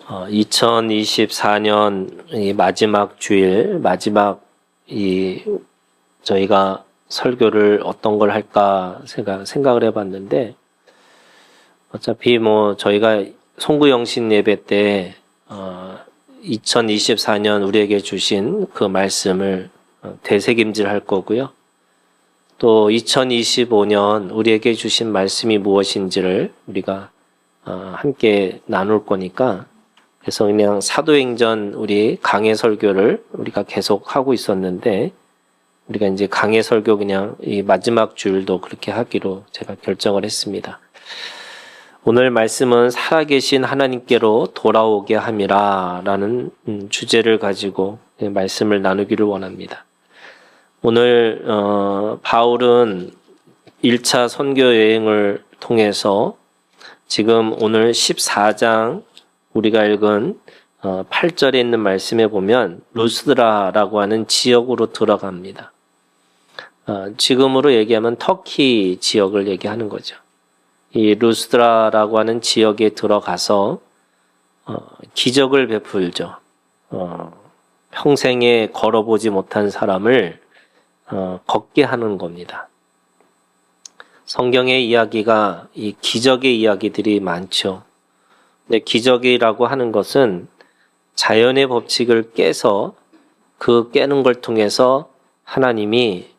2024년 이 마지막 주일, 저희가 설교를 어떤 걸 할까 생각을 해봤는데, 어차피 저희가 송구영신 예배 때 2024년 우리에게 주신 그 말씀을 되새김질 할 거고요. 또 2025년 우리에게 주신 말씀이 무엇인지를 우리가 함께 나눌 거니까, 그래서 그냥 사도행전 우리 강해 설교를 우리가 계속 하고 있었는데, 우리가 이제 강해 설교 그냥 이 마지막 주일도 그렇게 하기로 제가 결정을 했습니다. 오늘 말씀은 살아계신 하나님께로 돌아오게 함이라 라는 주제를 가지고 말씀을 나누기를 원합니다. 오늘 바울은 1차 선교 여행을 통해서 지금 오늘 14장 우리가 읽은 8절에 있는 말씀에 보면 루스드라라고 하는 지역으로 들어갑니다. 지금으로 얘기하면 터키 지역을 얘기하는 거죠. 이 루스드라라고 하는 지역에 들어가서 기적을 베풀죠. 평생에 걸어보지 못한 사람을 걷게 하는 겁니다. 성경의 이야기가 이 기적의 이야기들이 많죠. 근데 기적이라고 하는 것은 자연의 법칙을 깨서 그 깨는 걸 통해서 하나님이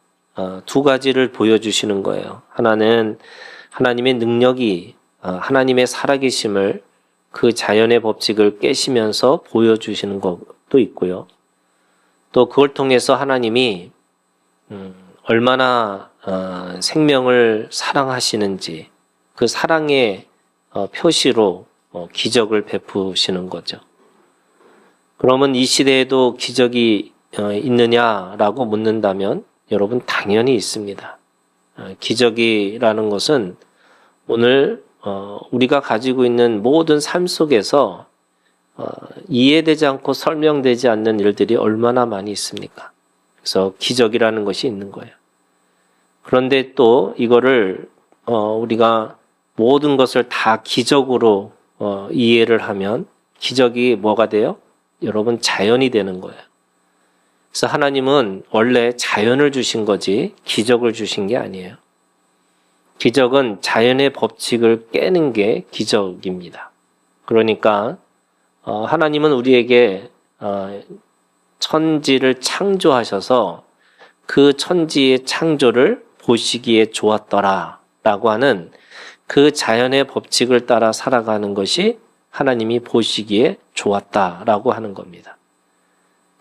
두 가지를 보여주시는 거예요. 하나는 하나님의 능력이, 하나님의 살아계심을 그 자연의 법칙을 깨시면서 보여주시는 것도 있고요. 또 그걸 통해서 하나님이 얼마나 생명을 사랑하시는지 그 사랑의 표시로 기적을 베푸시는 거죠. 그러면 이 시대에도 기적이 있느냐라고 묻는다면 여러분 당연히 있습니다. 기적이라는 것은 오늘 우리가 가지고 있는 모든 삶 속에서 이해되지 않고 설명되지 않는 일들이 얼마나 많이 있습니까? 그래서 기적이라는 것이 있는 거예요. 그런데 또 이거를 우리가 모든 것을 다 기적으로 이해를 하면 기적이 뭐가 돼요? 여러분 자연이 되는 거예요. 그래서 하나님은 원래 자연을 주신 거지 기적을 주신 게 아니에요. 기적은 자연의 법칙을 깨는 게 기적입니다. 그러니까 하나님은 우리에게 천지를 창조하셔서 그 천지의 창조를 보시기에 좋았더라 라고 하는 그 자연의 법칙을 따라 살아가는 것이 하나님이 보시기에 좋았다라고 하는 겁니다.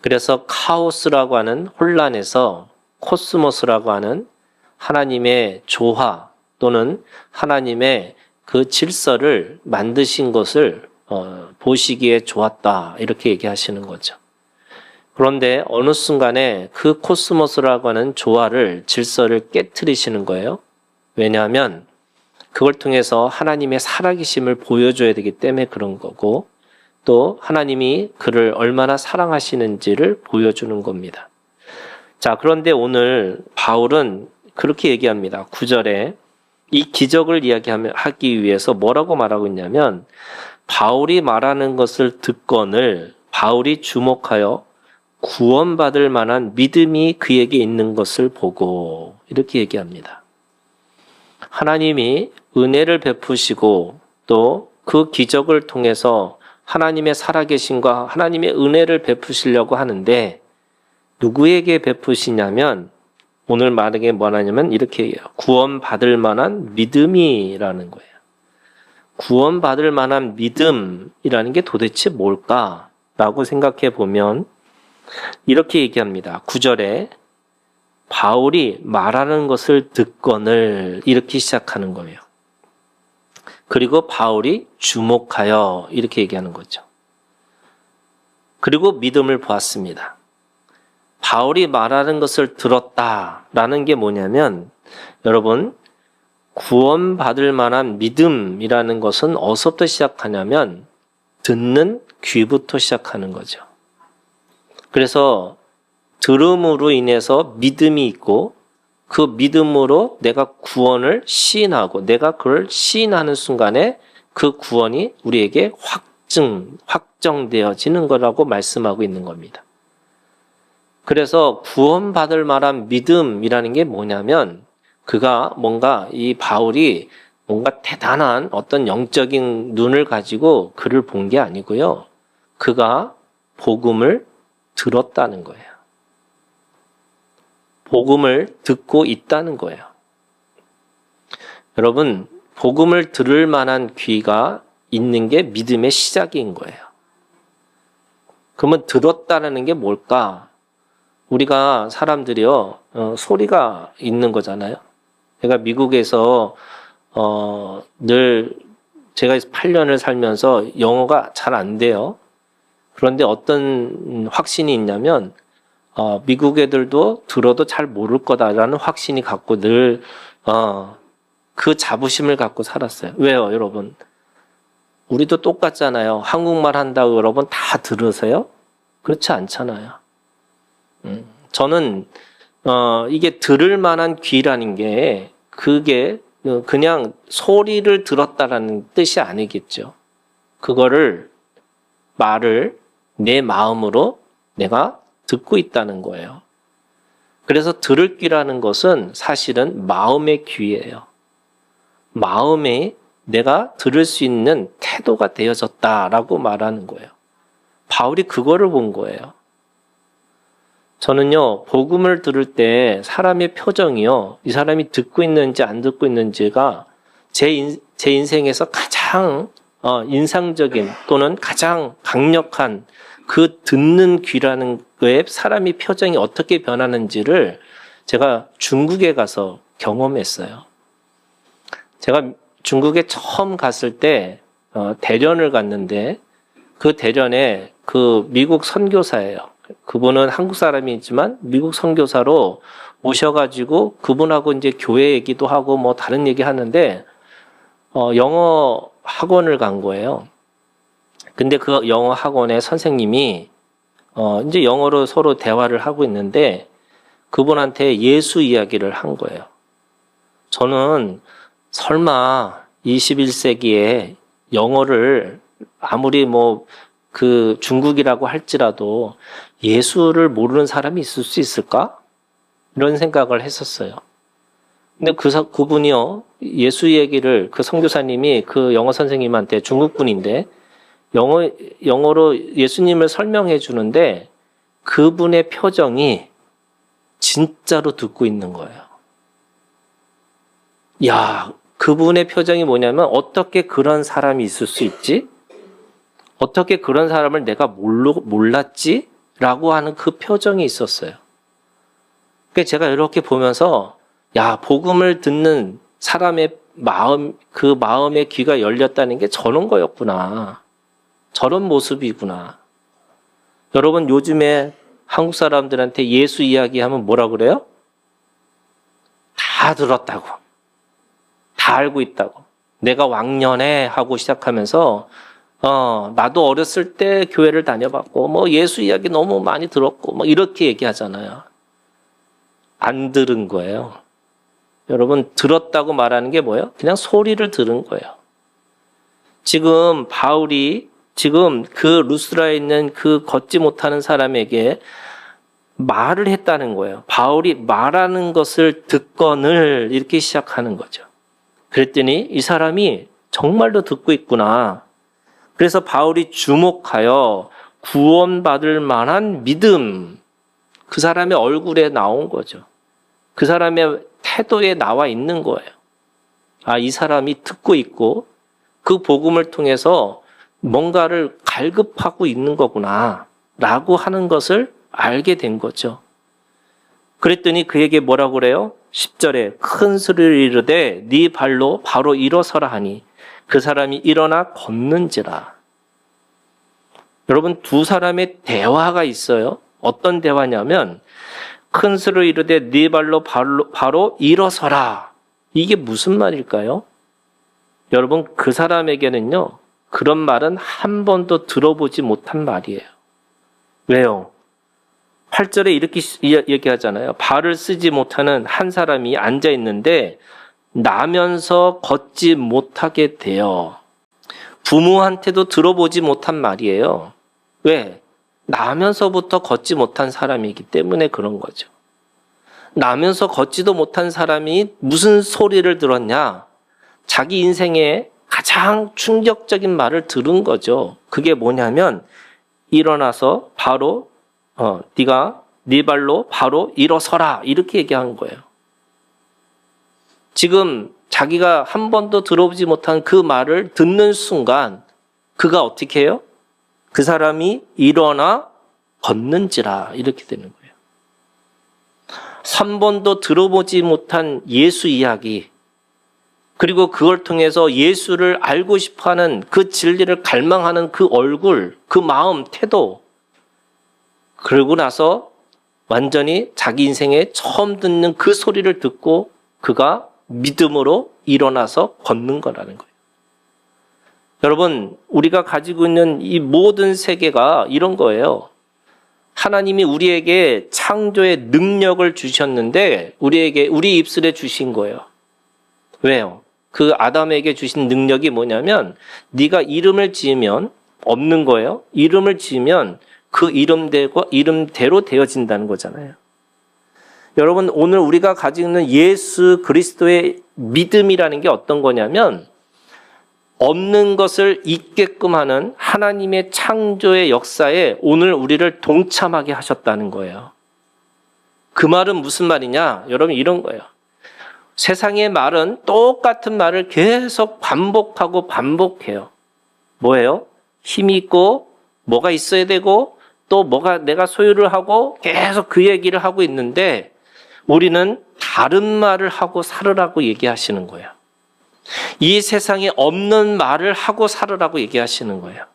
그래서 카오스라고 하는 혼란에서 코스모스라고 하는 하나님의 조화 또는 하나님의 그 질서를 만드신 것을 보시기에 좋았다 이렇게 얘기하시는 거죠. 그런데 어느 순간에 그 코스모스라고 하는 조화를 질서를 깨트리시는 거예요. 왜냐하면 그걸 통해서 하나님의 살아계심을 보여줘야 되기 때문에 그런 거고 또 하나님이 그를 얼마나 사랑하시는지를 보여주는 겁니다. 자, 그런데 오늘 바울은 그렇게 얘기합니다. 9절에 이 기적을 이야기하기 위해서 뭐라고 말하고 있냐면 바울이 말하는 것을 듣거늘 바울이 주목하여 구원받을 만한 믿음이 그에게 있는 것을 보고 이렇게 얘기합니다. 하나님이 은혜를 베푸시고 또 그 기적을 통해서 하나님의 살아계심과 하나님의 은혜를 베푸시려고 하는데 누구에게 베푸시냐면 오늘 말하는 게 뭐냐면 이렇게 얘기해요. 구원받을 만한 믿음이라는 거예요. 구원받을 만한 믿음이라는 게 도대체 뭘까라고 생각해 보면 이렇게 얘기합니다. 9절에 바울이 말하는 것을 듣거늘 이렇게 시작하는 거예요. 그리고 바울이 주목하여 이렇게 얘기하는 거죠. 그리고 믿음을 보았습니다. 바울이 말하는 것을 들었다라는 게 뭐냐면 여러분 구원받을 만한 믿음이라는 것은 어디서부터 시작하냐면 듣는 귀부터 시작하는 거죠. 그래서 들음으로 인해서 믿음이 있고 그 믿음으로 내가 구원을 시인하고 내가 그걸 시인하는 순간에 그 구원이 우리에게 확 확정되어지는 거라고 말씀하고 있는 겁니다. 그래서 구원받을 만한 믿음이라는 게 뭐냐면 그가 뭔가 이 바울이 뭔가 대단한 어떤 영적인 눈을 가지고 그를 본 게 아니고요. 그가 복음을 들었다는 거예요. 복음을 듣고 있다는 거예요. 여러분, 복음을 들을 만한 귀가 있는 게 믿음의 시작인 거예요. 그러면 들었다는 게 뭘까? 우리가 사람들이요, 소리가 있는 거잖아요. 제가 미국에서 늘 제가 8년을 살면서 영어가 잘 안 돼요. 그런데 어떤 확신이 있냐면 미국 애들도 들어도 잘 모를 거다라는 확신이 갖고 늘 그 자부심을 갖고 살았어요. 왜요, 여러분? 우리도 똑같잖아요. 한국말 한다고 여러분 다 들으세요? 그렇지 않잖아요. 저는 이게 들을 만한 귀라는 게 그게 그냥 소리를 들었다라는 뜻이 아니겠죠. 그거를 말을 내 마음으로 내가 듣고 있다는 거예요. 그래서 들을 귀라는 것은 사실은 마음의 귀예요. 마음에 내가 들을 수 있는 태도가 되어졌다라고 말하는 거예요. 바울이 그거를 본 거예요. 저는요, 복음을 들을 때 사람의 표정이요, 이 사람이 듣고 있는지 안 듣고 있는지가 제 인생에서 가장 인상적인 또는 가장 강력한 그 듣는 귀라는 거에 사람의 표정이 어떻게 변하는지를 제가 중국에 가서 경험했어요. 제가 중국에 처음 갔을 때 대련을 갔는데 그 대련에 그 미국 선교사예요. 그분은 한국 사람이지만 미국 선교사로 오셔가지고 그분하고 이제 교회 얘기도 하고 뭐 다른 얘기 하는데 영어 학원을 간 거예요. 근데 그 영어 학원의 선생님이 이제 영어로 서로 대화를 하고 있는데 그분한테 예수 이야기를 한 거예요. 저는 설마 21세기에 영어를 아무리 뭐 그 중국이라고 할지라도 예수를 모르는 사람이 있을 수 있을까? 이런 생각을 했었어요. 근데 그분이요, 예수 얘기를 그 선교사님이 그 영어 선생님한테 중국분인데 영어로 예수님을 설명해 주는데 그분의 표정이 진짜로 듣고 있는 거예요. 야, 그분의 표정이 뭐냐면 어떻게 그런 사람이 있을 수 있지? 어떻게 그런 사람을 내가 몰랐지? 라고 하는 그 표정이 있었어요. 그러니까 제가 이렇게 보면서 야, 복음을 듣는 사람의 마음, 그 마음의 귀가 열렸다는 게 저런 거였구나. 저런 모습이구나. 여러분, 요즘에 한국 사람들한테 예수 이야기하면 뭐라 그래요? 다 들었다고. 다 알고 있다고. 내가 왕년에 하고 시작하면서 나도 어렸을 때 교회를 다녀봤고 뭐 예수 이야기 너무 많이 들었고 뭐 이렇게 얘기하잖아요. 안 들은 거예요. 여러분, 들었다고 말하는 게 뭐예요? 그냥 소리를 들은 거예요. 지금 바울이 지금 그 루스라에 있는 그 걷지 못하는 사람에게 말을 했다는 거예요. 바울이 말하는 것을 듣거늘 이렇게 시작하는 거죠. 그랬더니 이 사람이 정말로 듣고 있구나. 그래서 바울이 주목하여 구원받을 만한 믿음, 그 사람의 얼굴에 나온 거죠. 그 사람의 태도에 나와 있는 거예요. 아, 이 사람이 듣고 있고 그 복음을 통해서 뭔가를 갈급하고 있는 거구나 라고 하는 것을 알게 된 거죠. 그랬더니 그에게 뭐라고 그래요? 10절에 큰 소리를 이르되 네 발로 바로 일어서라 하니 그 사람이 일어나 걷는지라. 여러분, 두 사람의 대화가 있어요. 어떤 대화냐면 큰 소리를 이르되 네 발로 바로 일어서라. 이게 무슨 말일까요? 여러분, 그 사람에게는요, 그런 말은 한 번도 들어보지 못한 말이에요. 왜요? 8절에 이렇게 얘기하잖아요. 발을 쓰지 못하는 한 사람이 앉아 있는데 나면서 걷지 못하게 되어. 부모한테도 들어보지 못한 말이에요. 왜? 나면서부터 걷지 못한 사람이기 때문에 그런 거죠. 나면서 걷지도 못한 사람이 무슨 소리를 들었냐? 자기 인생에 가장 충격적인 말을 들은 거죠. 그게 뭐냐면 일어나서 바로 네가 네 발로 바로 일어서라 이렇게 얘기한 거예요. 지금 자기가 한 번도 들어보지 못한 그 말을 듣는 순간 그가 어떻게 해요? 그 사람이 일어나 걷는지라 이렇게 되는 거예요. 한 번도 들어보지 못한 예수 이야기, 그리고 그걸 통해서 예수를 알고 싶어하는 그 진리를 갈망하는 그 얼굴, 그 마음, 태도, 그러고 나서 완전히 자기 인생에 처음 듣는 그 소리를 듣고 그가 믿음으로 일어나서 걷는 거라는 거예요. 여러분, 우리가 가지고 있는 이 모든 세계가 이런 거예요. 하나님이 우리에게 창조의 능력을 주셨는데 우리 입술에 주신 거예요. 왜요? 그 아담에게 주신 능력이 뭐냐면 네가 이름을 지으면 없는 거예요. 이름을 지으면 그 이름대로 되어진다는 거잖아요. 여러분, 오늘 우리가 가지고 있는 예수 그리스도의 믿음이라는 게 어떤 거냐면 없는 것을 있게끔 하는 하나님의 창조의 역사에 오늘 우리를 동참하게 하셨다는 거예요. 그 말은 무슨 말이냐? 여러분, 이런 거예요. 세상의 말은 똑같은 말을 계속 반복하고 반복해요. 뭐예요? 힘이 있고 뭐가 있어야 되고 또 뭐가 내가 소유를 하고 계속 그 얘기를 하고 있는데 우리는 다른 말을 하고 살으라고 얘기하시는 거예요. 이 세상에 없는 말을 하고 살으라고 얘기하시는 거예요.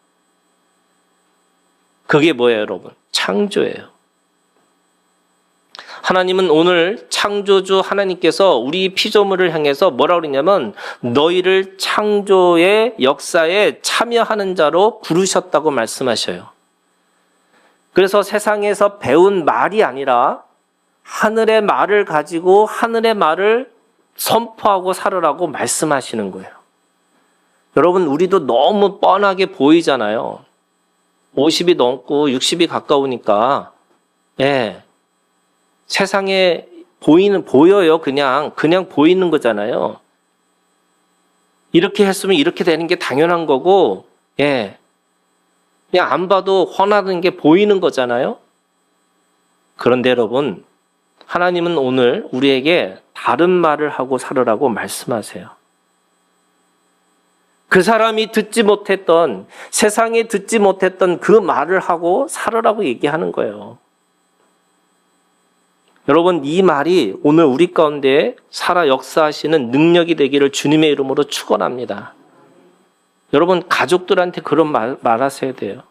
그게 뭐예요, 여러분? 창조예요. 하나님은 오늘 창조주 하나님께서 우리 피조물을 향해서 뭐라고 그러냐면 너희를 창조의 역사에 참여하는 자로 부르셨다고 말씀하셔요. 그래서 세상에서 배운 말이 아니라 하늘의 말을 가지고 하늘의 말을 선포하고 살으라고 말씀하시는 거예요. 여러분, 우리도 너무 뻔하게 보이잖아요. 50이 넘고 60이 가까우니까 세상에 보여요. 그냥 보이는 거잖아요. 이렇게 했으면 이렇게 되는 게 당연한 거고 그냥 안 봐도 훤하는 게 보이는 거잖아요. 그런데 여러분, 하나님은 오늘 우리에게 다른 말을 하고 살으라고 말씀하세요. 그 사람이 듣지 못했던, 세상에 듣지 못했던 그 말을 하고 살으라고 얘기하는 거예요. 여러분, 이 말이 오늘 우리 가운데 살아 역사하시는 능력이 되기를 주님의 이름으로 축원합니다. 여러분, 가족들한테 그런 말하셔야 돼요.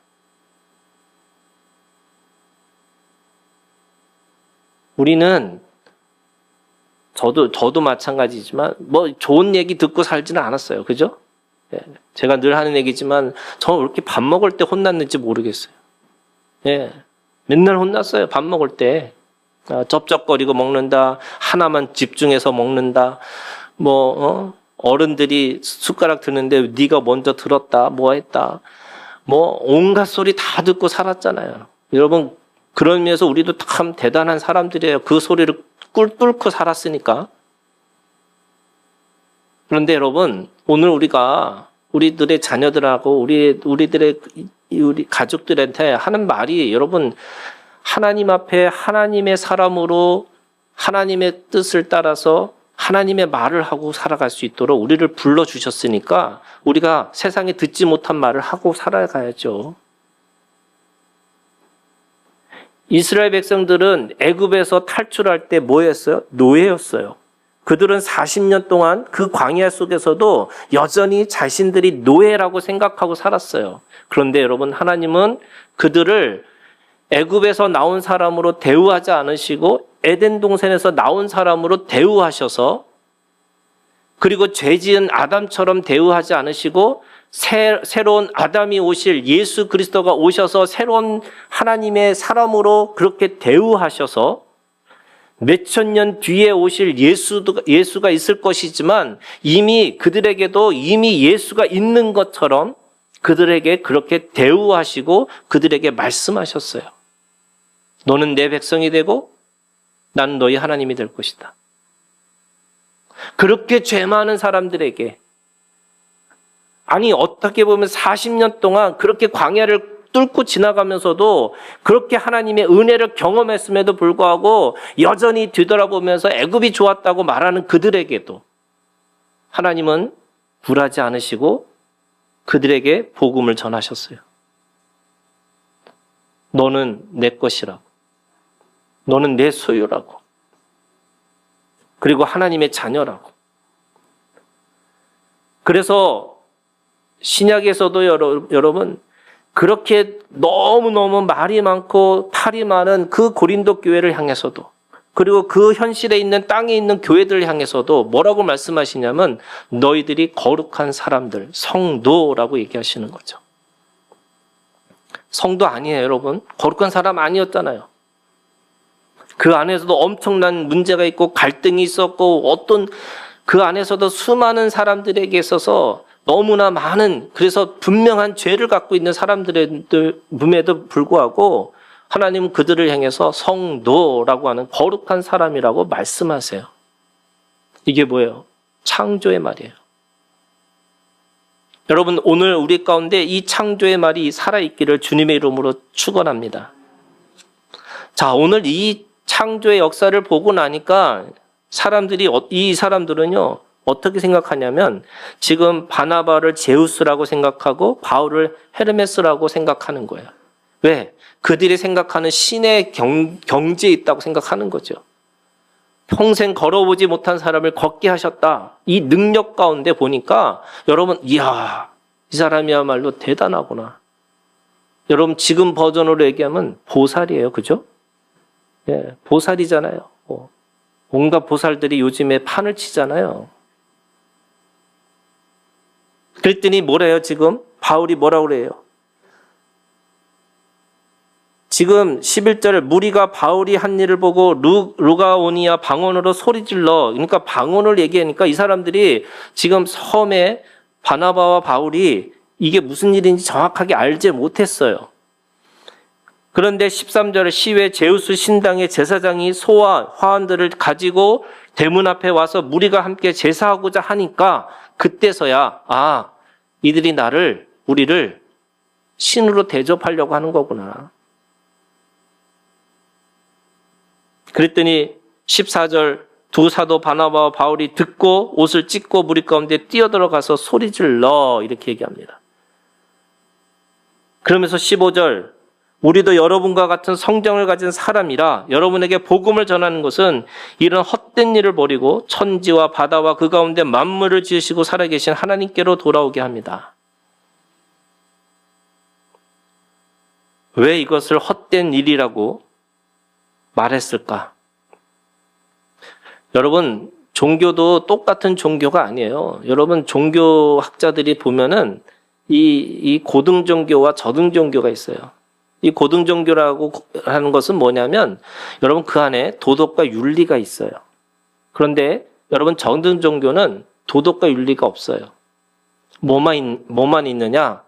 우리는 저도 마찬가지지만 뭐 좋은 얘기 듣고 살지는 않았어요. 그죠? 제가 늘 하는 얘기지만 저 왜 이렇게 밥 먹을 때 혼났는지 모르겠어요. 맨날 혼났어요. 밥 먹을 때. 쩝쩝거리고 먹는다. 하나만 집중해서 먹는다. 어른들이 숟가락 드는데 네가 먼저 들었다. 뭐 했다. 온갖 소리 다 듣고 살았잖아요. 여러분, 그런 면에서 우리도 참 대단한 사람들이에요. 그 소리를 뚫고 살았으니까. 그런데 여러분, 오늘 우리들의 자녀들하고 우리 가족들한테 하는 말이 여러분, 하나님 앞에 하나님의 사람으로 하나님의 뜻을 따라서 하나님의 말을 하고 살아갈 수 있도록 우리를 불러주셨으니까 우리가 세상에 듣지 못한 말을 하고 살아가야죠. 이스라엘 백성들은 애굽에서 탈출할 때 뭐였어요? 노예였어요. 그들은 40년 동안 그 광야 속에서도 여전히 자신들이 노예라고 생각하고 살았어요. 그런데 여러분, 하나님은 그들을 애굽에서 나온 사람으로 대우하지 않으시고 에덴 동산에서 나온 사람으로 대우하셔서, 그리고 죄지은 아담처럼 대우하지 않으시고 새로운 아담이 오실 예수 그리스도가 오셔서 새로운 하나님의 사람으로 그렇게 대우하셔서 몇천 년 뒤에 오실 예수가 있을 것이지만 이미 그들에게도 이미 예수가 있는 것처럼 그들에게 그렇게 대우하시고 그들에게 말씀하셨어요. 너는 내 백성이 되고 나는 너희 하나님이 될 것이다. 그렇게 죄 많은 사람들에게, 아니 어떻게 보면 40년 동안 그렇게 광야를 뚫고 지나가면서도 그렇게 하나님의 은혜를 경험했음에도 불구하고 여전히 뒤돌아보면서 애굽이 좋았다고 말하는 그들에게도 하나님은 굴하지 않으시고 그들에게 복음을 전하셨어요. 너는 내 것이라고. 너는 내 소유라고. 그리고 하나님의 자녀라고. 그래서 신약에서도 여러분 그렇게 너무너무 말이 많고 탈이 많은 그 고린도 교회를 향해서도, 그리고 그 현실에 있는 땅에 있는 교회들을 향해서도 뭐라고 말씀하시냐면 너희들이 거룩한 사람들, 성도라고 얘기하시는 거죠. 성도 아니에요, 여러분. 거룩한 사람 아니었잖아요. 그 안에서도 엄청난 문제가 있고 갈등이 있었고 어떤 그 안에서도 수많은 사람들에게 있어서 너무나 많은, 그래서 분명한 죄를 갖고 있는 사람들임에도 불구하고 하나님은 그들을 향해서 성도라고 하는 거룩한 사람이라고 말씀하세요. 이게 뭐예요? 창조의 말이에요. 여러분, 오늘 우리 가운데 이 창조의 말이 살아있기를 주님의 이름으로 축원합니다. 자, 오늘 이 창조의 역사를 보고 나니까 이 사람들은요, 어떻게 생각하냐면 지금 바나바를 제우스라고 생각하고 바울을 헤르메스라고 생각하는 거예요. 왜? 그들이 생각하는 신의 경지에 있다고 생각하는 거죠. 평생 걸어보지 못한 사람을 걷게 하셨다. 이 능력 가운데 보니까 여러분, 이야, 이 사람이야말로 대단하구나. 여러분, 지금 버전으로 얘기하면 보살이에요. 그죠? 예, 보살이잖아요. 온갖 보살들이 요즘에 판을 치잖아요. 그랬더니 뭐래요, 지금? 바울이 뭐라고 그래요? 지금 11절 무리가 바울이 한 일을 보고 루가오니아 방언으로 소리질러, 그러니까 방언을 얘기하니까 이 사람들이 지금 섬에 바나바와 바울이 이게 무슨 일인지 정확하게 알지 못했어요. 그런데 13절 시외 제우스 신당의 제사장이 소와 화환들을 가지고 대문 앞에 와서 무리가 함께 제사하고자 하니까 그때서야 이들이 우리를 신으로 대접하려고 하는 거구나. 그랬더니 14절 두 사도 바나바와 바울이 듣고 옷을 찢고 무리 가운데 뛰어들어가서 소리질러 이렇게 얘기합니다. 그러면서 15절 우리도 여러분과 같은 성정을 가진 사람이라 여러분에게 복음을 전하는 것은 이런 헛된 일을 버리고 천지와 바다와 그 가운데 만물을 지으시고 살아계신 하나님께로 돌아오게 합니다. 왜 이것을 헛된 일이라고 말했을까? 여러분, 종교도 똑같은 종교가 아니에요. 여러분, 종교학자들이 보면은 이 고등종교와 저등종교가 있어요. 이 고등종교라고 하는 것은 뭐냐면 여러분 그 안에 도덕과 윤리가 있어요. 그런데 여러분 저등종교는 도덕과 윤리가 없어요. 뭐만 있느냐?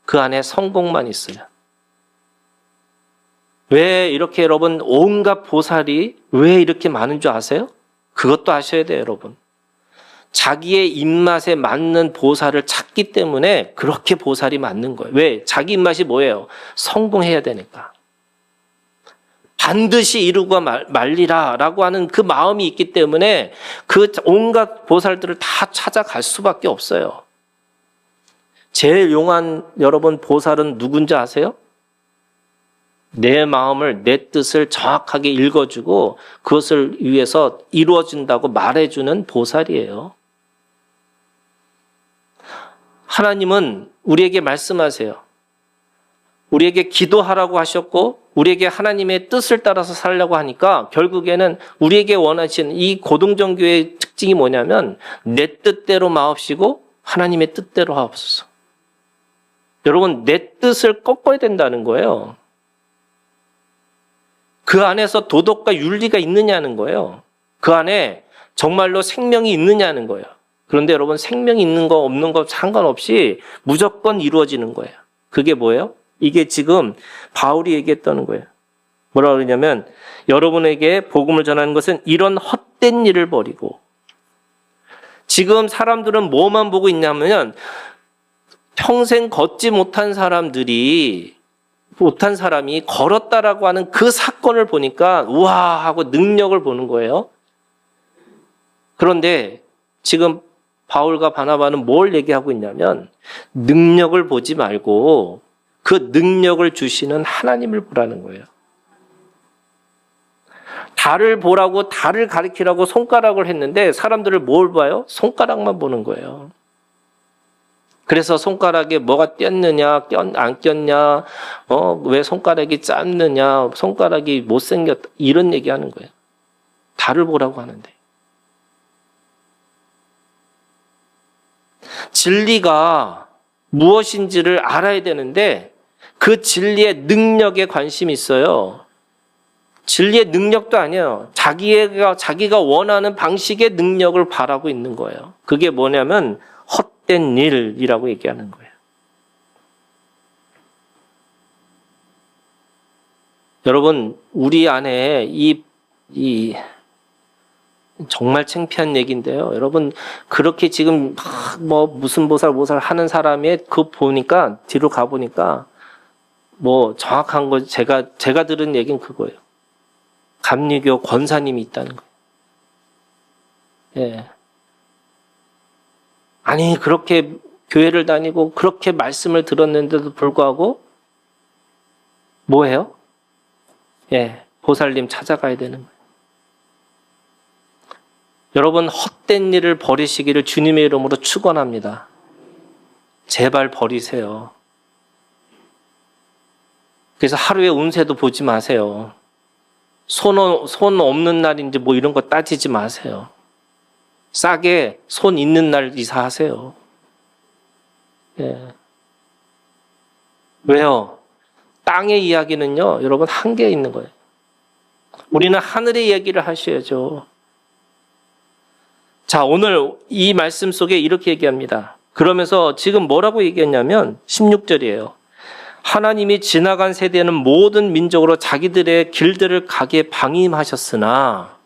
그 안에 성공만 있어요. 왜 이렇게 여러분 온갖 보살이 왜 이렇게 많은 줄 아세요? 그것도 아셔야 돼요, 여러분. 자기의 입맛에 맞는 보살을 찾기 때문에 그렇게 보살이 맞는 거예요. 왜? 자기 입맛이 뭐예요? 성공해야 되니까. 반드시 이루고 말리라 라고 하는 그 마음이 있기 때문에 그 온갖 보살들을 다 찾아갈 수밖에 없어요. 제일 용한 여러분 보살은 누군지 아세요? 내 마음을, 내 뜻을 정확하게 읽어주고 그것을 위해서 이루어진다고 말해주는 보살이에요. 하나님은 우리에게 말씀하세요. 우리에게 기도하라고 하셨고 우리에게 하나님의 뜻을 따라서 살려고 하니까 결국에는 우리에게 원하시는 이 고등종교의 특징이 뭐냐면 내 뜻대로 마옵시고 하나님의 뜻대로 하옵소서. 여러분, 내 뜻을 꺾어야 된다는 거예요. 그 안에서 도덕과 윤리가 있느냐는 거예요. 그 안에 정말로 생명이 있느냐는 거예요. 그런데 여러분 생명이 있는 거 없는 거 상관없이 무조건 이루어지는 거예요. 그게 뭐예요? 이게 지금 바울이 얘기했다는 거예요. 뭐라 그러냐면 여러분에게 복음을 전하는 것은 이런 헛된 일을 버리고, 지금 사람들은 뭐만 보고 있냐면 평생 걷지 못한 사람이 걸었다라고 하는 그 사건을 보니까 우와 하고 능력을 보는 거예요. 그런데 지금 바울과 바나바는 뭘 얘기하고 있냐면 능력을 보지 말고 그 능력을 주시는 하나님을 보라는 거예요. 달을 보라고, 달을 가리키라고 손가락을 했는데 사람들을 뭘 봐요? 손가락만 보는 거예요. 그래서 손가락에 뭐가 꼈느냐, 안 꼈냐, 왜 손가락이 짧느냐, 손가락이 못생겼다, 이런 얘기하는 거예요. 달을 보라고 하는데. 진리가 무엇인지를 알아야 되는데 그 진리의 능력에 관심이 있어요. 진리의 능력도 아니에요. 자기가 원하는 방식의 능력을 바라고 있는 거예요. 그게 뭐냐면 헛된 일이라고 얘기하는 거예요. 여러분, 우리 안에 이 정말 창피한 얘기인데요. 여러분, 그렇게 지금 뭐 무슨 보살 하는 사람의 그 보니까 뒤로 가 보니까 뭐 정확한 거 제가 들은 얘기는 그거예요. 감리교 권사님이 있다는 거예요. 예. 아니, 그렇게 교회를 다니고 그렇게 말씀을 들었는데도 불구하고 뭐예요? 예, 보살님 찾아가야 되는 거예요. 여러분, 헛된 일을 버리시기를 주님의 이름으로 축원합니다. 제발 버리세요. 그래서 하루에 운세도 보지 마세요. 손 없는 날인지 뭐 이런 거 따지지 마세요. 싸게 손 있는 날 이사하세요. 예. 왜요? 땅의 이야기는요, 여러분 한계에 있는 거예요. 우리는 하늘의 이야기를 하셔야죠. 자, 오늘 이 말씀 속에 이렇게 얘기합니다. 그러면서 지금 뭐라고 얘기했냐면 16절이에요. 하나님이 지나간 세대는 모든 민족으로 자기들의 길들을 가게 방임하셨으나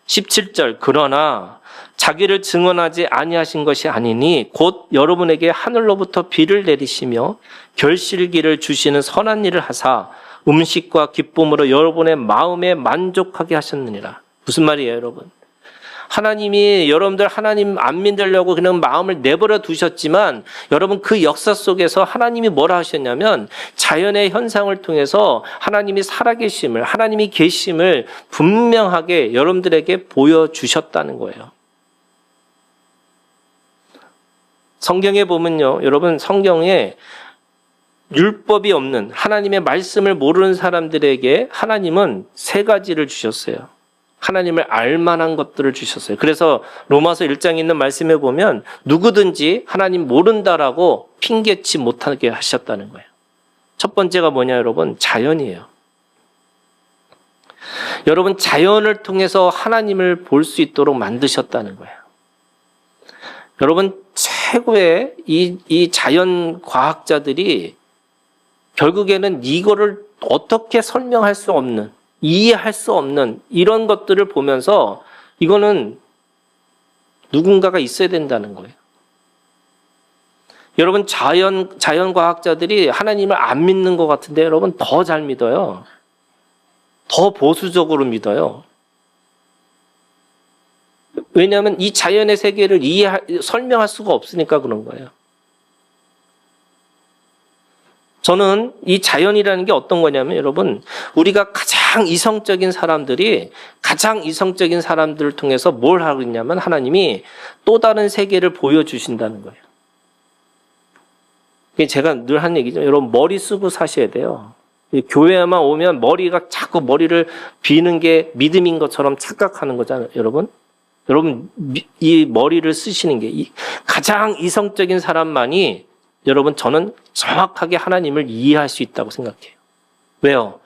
17절 그러나 자기를 증언하지 아니하신 것이 아니니 곧 여러분에게 하늘로부터 비를 내리시며 결실기를 주시는 선한 일을 하사 음식과 기쁨으로 여러분의 마음에 만족하게 하셨느니라. 무슨 말이에요, 여러분? 하나님이 여러분들 하나님 안 믿으려고 그냥 마음을 내버려 두셨지만 여러분 그 역사 속에서 하나님이 뭐라 하셨냐면 자연의 현상을 통해서 하나님이 살아계심을, 하나님이 계심을 분명하게 여러분들에게 보여주셨다는 거예요. 성경에 보면요, 여러분 성경에 율법이 없는 하나님의 말씀을 모르는 사람들에게 하나님은 세 가지를 주셨어요. 하나님을 알만한 것들을 주셨어요. 그래서 로마서 1장에 있는 말씀에 보면 누구든지 하나님 모른다라고 핑계치 못하게 하셨다는 거예요. 첫 번째가 뭐냐 여러분? 자연이에요. 여러분 자연을 통해서 하나님을 볼 수 있도록 만드셨다는 거예요. 여러분 최고의 이 자연 과학자들이 결국에는 이거를 어떻게 설명할 수 없는, 이해할 수 없는 이런 것들을 보면서 이거는 누군가가 있어야 된다는 거예요. 여러분 자연과학자들이 하나님을 안 믿는 것 같은데 여러분 더 잘 믿어요. 더 보수적으로 믿어요. 왜냐하면 이 자연의 세계를 설명할 수가 없으니까 그런 거예요. 저는 이 자연이라는 게 어떤 거냐면 여러분 우리가 가장 이성적인 사람들을 통해서 뭘 하고 있냐면 하나님이 또 다른 세계를 보여주신다는 거예요. 제가 늘 하는 얘기죠. 여러분 머리 쓰고 사셔야 돼요. 교회에만 오면 머리가 자꾸 머리를 비는 게 믿음인 것처럼 착각하는 거잖아요. 여러분 이 머리를 쓰시는 게 가장 이성적인 사람만이 여러분 저는 정확하게 하나님을 이해할 수 있다고 생각해요. 왜요?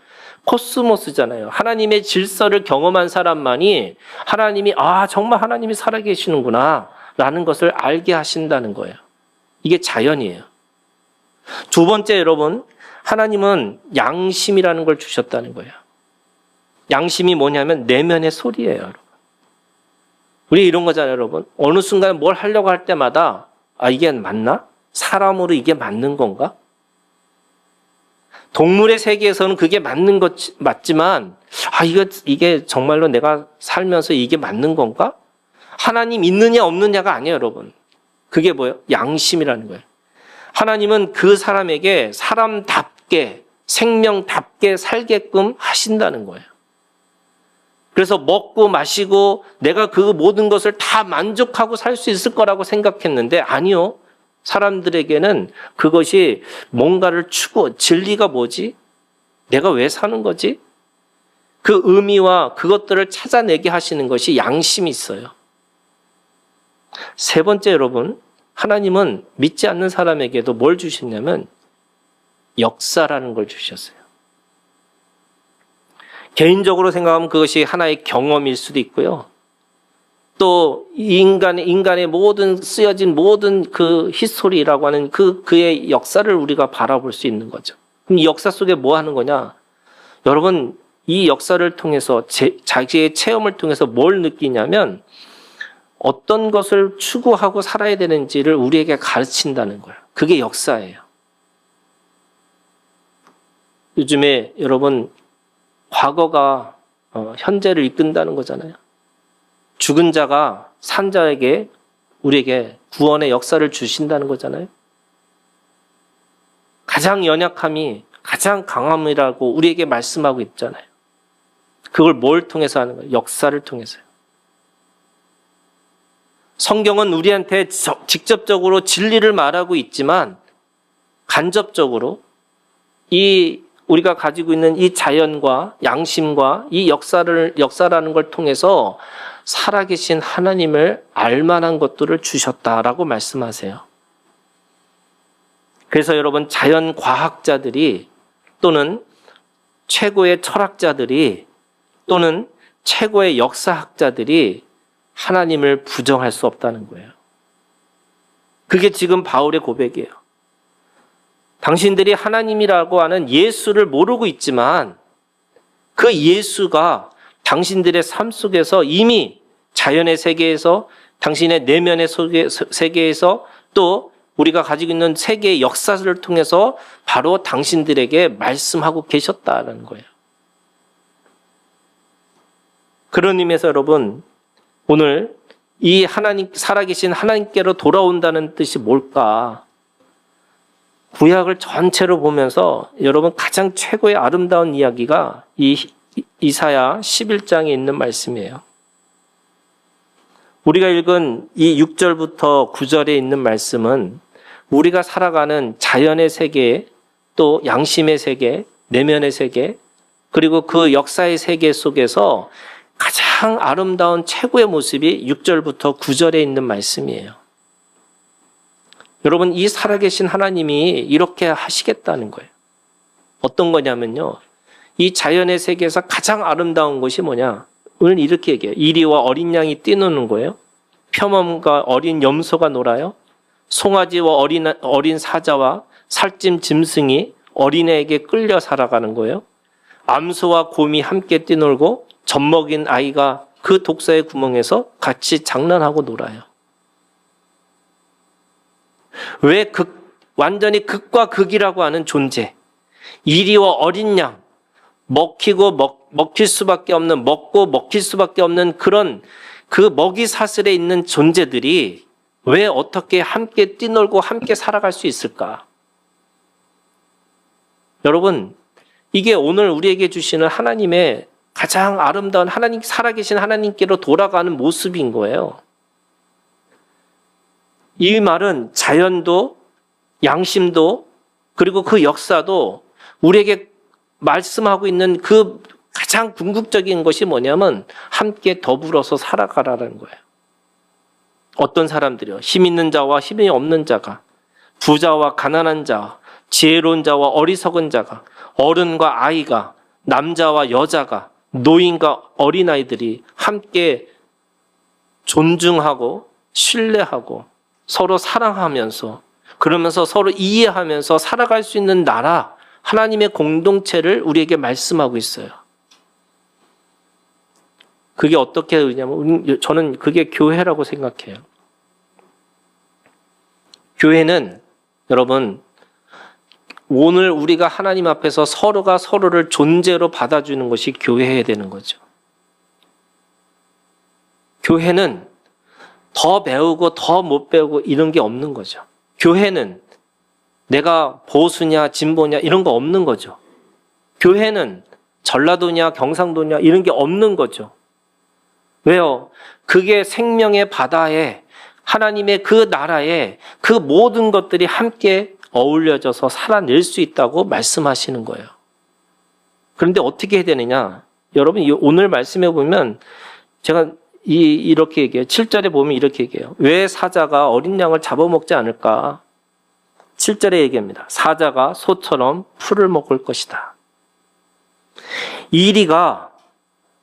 코스모스잖아요. 하나님의 질서를 경험한 사람만이 하나님이 정말 하나님이 살아계시는구나 라는 것을 알게 하신다는 거예요. 이게 자연이에요. 두 번째, 여러분, 하나님은 양심이라는 걸 주셨다는 거예요. 양심이 뭐냐면 내면의 소리예요, 여러분. 우리 이런 거잖아요, 여러분. 어느 순간 뭘 하려고 할 때마다 이게 맞나? 사람으로 이게 맞는 건가? 동물의 세계에서는 그게 맞지만 이게 정말로 내가 살면서 이게 맞는 건가? 하나님 있느냐 없느냐가 아니에요, 여러분. 그게 뭐예요? 양심이라는 거예요. 하나님은 그 사람에게 사람답게 생명답게 살게끔 하신다는 거예요. 그래서 먹고 마시고 내가 그 모든 것을 다 만족하고 살 수 있을 거라고 생각했는데 아니요. 사람들에게는 그것이 뭔가를 진리가 뭐지? 내가 왜 사는 거지? 그 의미와 그것들을 찾아내게 하시는 것이 양심이 있어요. 세 번째, 여러분, 하나님은 믿지 않는 사람에게도 뭘 주셨냐면 역사라는 걸 주셨어요. 개인적으로 생각하면 그것이 하나의 경험일 수도 있고요. 또 인간의 모든 쓰여진 모든 그 히스토리라고 하는 그의 역사를 우리가 바라볼 수 있는 거죠. 그럼 이 역사 속에 뭐 하는 거냐? 여러분, 이 역사를 통해서 자기의 체험을 통해서 뭘 느끼냐면 어떤 것을 추구하고 살아야 되는지를 우리에게 가르친다는 거예요. 그게 역사예요. 요즘에 여러분 과거가 현재를 이끈다는 거잖아요. 죽은 자가 산 자에게 우리에게 구원의 역사를 주신다는 거잖아요. 가장 연약함이 가장 강함이라고 우리에게 말씀하고 있잖아요. 그걸 뭘 통해서 하는 거예요? 역사를 통해서요. 성경은 우리한테 직접적으로 진리를 말하고 있지만 간접적으로 우리가 가지고 있는 이 자연과 양심과 이 역사라는 걸 통해서 살아계신 하나님을 알만한 것들을 주셨다라고 말씀하세요. 그래서 여러분, 자연과학자들이 또는 최고의 철학자들이 또는 최고의 역사학자들이 하나님을 부정할 수 없다는 거예요. 그게 지금 바울의 고백이에요. 당신들이 하나님이라고 하는 예수를 모르고 있지만 그 예수가 당신들의 삶 속에서 이미 자연의 세계에서 당신의 내면의 세계에서 또 우리가 가지고 있는 세계의 역사를 통해서 바로 당신들에게 말씀하고 계셨다는 거예요. 그런 의미에서 여러분, 오늘 이 살아계신 하나님께로 돌아온다는 뜻이 뭘까? 구약을 전체로 보면서 여러분 가장 최고의 아름다운 이야기가 이사야 11장에 있는 말씀이에요. 우리가 읽은 이 6절부터 9절에 있는 말씀은 우리가 살아가는 자연의 세계, 또 양심의 세계, 내면의 세계, 그리고 그 역사의 세계 속에서 가장 아름다운 최고의 모습이 6절부터 9절에 있는 말씀이에요. 여러분, 이 살아계신 하나님이 이렇게 하시겠다는 거예요. 어떤 거냐면요, 이 자연의 세계에서 가장 아름다운 것이 뭐냐? 오늘 이렇게 얘기해요. 이리와 어린 양이 뛰노는 거예요. 표범과 어린 염소가 놀아요. 송아지와 어린 사자와 살찐 짐승이 어린애에게 끌려 살아가는 거예요. 암소와 곰이 함께 뛰놀고 젖먹인 아이가 그 독사의 구멍에서 같이 장난하고 놀아요. 왜 완전히 극과 극이라고 하는 존재, 이리와 어린 양, 먹힐 수밖에 없는, 먹고 먹힐 수밖에 없는 그런 그 먹이 사슬에 있는 존재들이 왜 어떻게 함께 뛰놀고 함께 살아갈 수 있을까? 여러분, 이게 오늘 우리에게 주시는 하나님의 가장 아름다운 살아계신 하나님께로 돌아가는 모습인 거예요. 이 말은 자연도 양심도 그리고 그 역사도 우리에게 말씀하고 있는 그 가장 궁극적인 것이 뭐냐면 함께 더불어서 살아가라는 거예요. 어떤 사람들이요? 힘 있는 자와 힘이 없는 자가, 부자와 가난한 자, 지혜로운 자와 어리석은 자가, 어른과 아이가, 남자와 여자가, 노인과 어린아이들이 함께 존중하고 신뢰하고 서로 사랑하면서 그러면서 서로 이해하면서 살아갈 수 있는 나라, 하나님의 공동체를 우리에게 말씀하고 있어요. 그게 어떻게 되냐면 저는 그게 교회라고 생각해요. 교회는 여러분 오늘 우리가 하나님 앞에서 서로가 서로를 존재로 받아주는 것이 교회여야 되는 거죠. 교회는 더 배우고 더 못 배우고 이런 게 없는 거죠. 교회는 내가 보수냐 진보냐 이런 거 없는 거죠. 교회는 전라도냐 경상도냐 이런 게 없는 거죠. 왜요? 그게 생명의 바다에 하나님의 그 나라에 그 모든 것들이 함께 어울려져서 살아낼 수 있다고 말씀하시는 거예요. 그런데 어떻게 해야 되느냐? 여러분 오늘 말씀해 보면 제가 이렇게 얘기해요. 7절에 보면 이렇게 얘기해요. 왜 사자가 어린 양을 잡아먹지 않을까? 7절에 얘기합니다. 사자가 소처럼 풀을 먹을 것이다. 이리가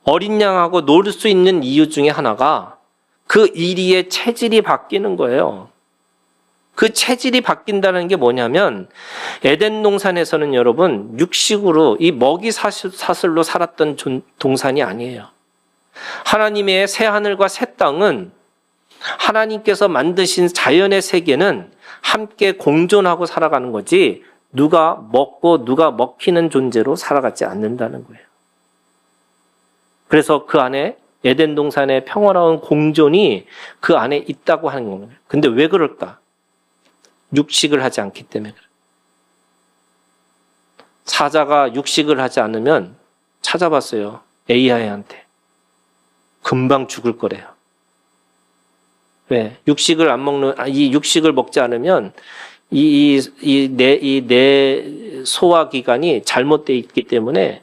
어린 양하고 놀 수 있는 이유 중에 하나가 그 이리의 체질이 바뀌는 거예요. 그 체질이 바뀐다는 게 뭐냐면 에덴 동산에서는 여러분 육식으로 이 먹이 사슬로 살았던 동산이 아니에요. 하나님의 새 하늘과 새 땅은 하나님께서 만드신 자연의 세계는 함께 공존하고 살아가는 거지 누가 먹고 누가 먹히는 존재로 살아가지 않는다는 거예요. 그래서 그 안에 에덴 동산의 평화로운 공존이 그 안에 있다고 하는 겁니다. 근데 왜 그럴까? 육식을 하지 않기 때문에 그래요. 사자가 육식을 하지 않으면 찾아봤어요. AI한테. 금방 죽을 거래요. 왜? 육식을 안 먹는, 이 육식을 먹지 않으면 내 소화기관이 잘못되어 있기 때문에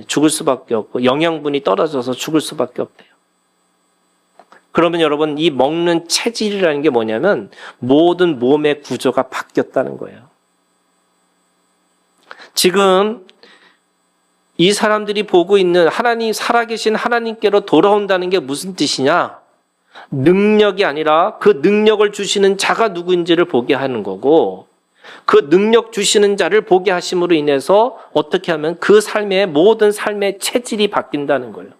죽을 수밖에 없고 영양분이 떨어져서 죽을 수밖에 없대요. 그러면 여러분 이 먹는 체질이라는 게 뭐냐면 모든 몸의 구조가 바뀌었다는 거예요. 지금 이 사람들이 보고 있는 하나님 살아계신 하나님께로 돌아온다는 게 무슨 뜻이냐? 능력이 아니라 그 능력을 주시는 자가 누구인지를 보게 하는 거고 그 능력 주시는 자를 보게 하심으로 인해서 어떻게 하면 그 삶의 모든 삶의 체질이 바뀐다는 거예요.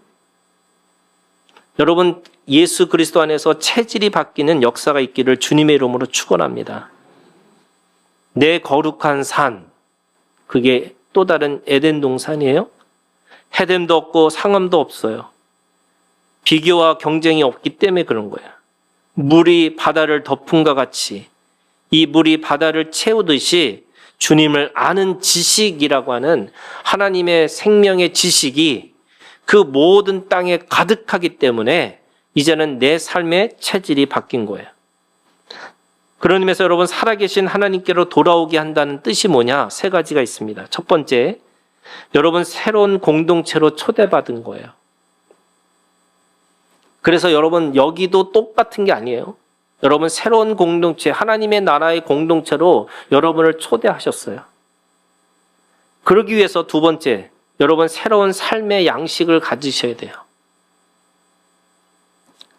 여러분 예수 그리스도 안에서 체질이 바뀌는 역사가 있기를 주님의 이름으로 축원합니다. 내 거룩한 산 그게 또 다른 에덴 동산이에요. 해됨도 없고 상함도 없어요. 비교와 경쟁이 없기 때문에 그런 거예요. 물이 바다를 덮음과 같이 이 물이 바다를 채우듯이 주님을 아는 지식이라고 하는 하나님의 생명의 지식이 그 모든 땅에 가득하기 때문에 이제는 내 삶의 체질이 바뀐 거예요. 그런 의미에서 여러분 살아계신 하나님께로 돌아오게 한다는 뜻이 뭐냐? 세 가지가 있습니다. 첫 번째, 여러분 새로운 공동체로 초대받은 거예요. 그래서 여러분 여기도 똑같은 게 아니에요. 여러분 새로운 공동체, 하나님의 나라의 공동체로 여러분을 초대하셨어요. 그러기 위해서 두 번째, 여러분 새로운 삶의 양식을 가지셔야 돼요.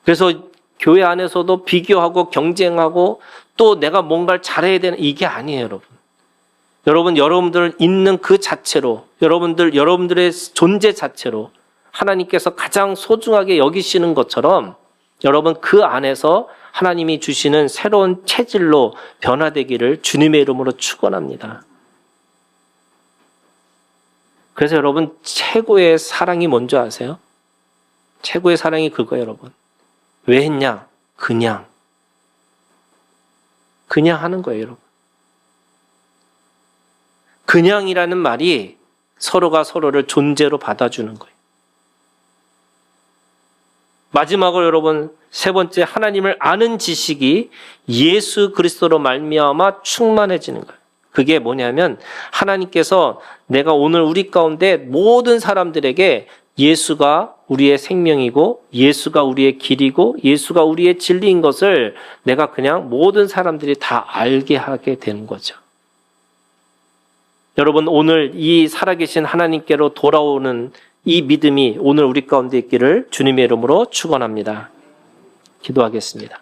그래서 교회 안에서도 비교하고 경쟁하고 또 내가 뭔가를 잘해야 되는 이게 아니에요, 여러분. 여러분들 있는 그 자체로, 여러분들의 존재 자체로 하나님께서 가장 소중하게 여기시는 것처럼 여러분 그 안에서 하나님이 주시는 새로운 체질로 변화되기를 주님의 이름으로 축원합니다. 그래서 여러분 최고의 사랑이 뭔지 아세요? 최고의 사랑이 그거예요, 여러분. 왜 했냐? 그냥 하는 거예요, 여러분. 그냥이라는 말이 서로가 서로를 존재로 받아주는 거예요. 마지막으로 여러분 세 번째, 하나님을 아는 지식이 예수 그리스도로 말미암아 충만해지는 거예요. 그게 뭐냐면 하나님께서 내가 오늘 우리 가운데 모든 사람들에게 예수가 우리의 생명이고 예수가 우리의 길이고 예수가 우리의 진리인 것을 내가 그냥 모든 사람들이 다 알게 하게 되는 거죠. 여러분 오늘 이 살아계신 하나님께로 돌아오는 이 믿음이 오늘 우리 가운데 있기를 주님의 이름으로 축원합니다. 기도하겠습니다.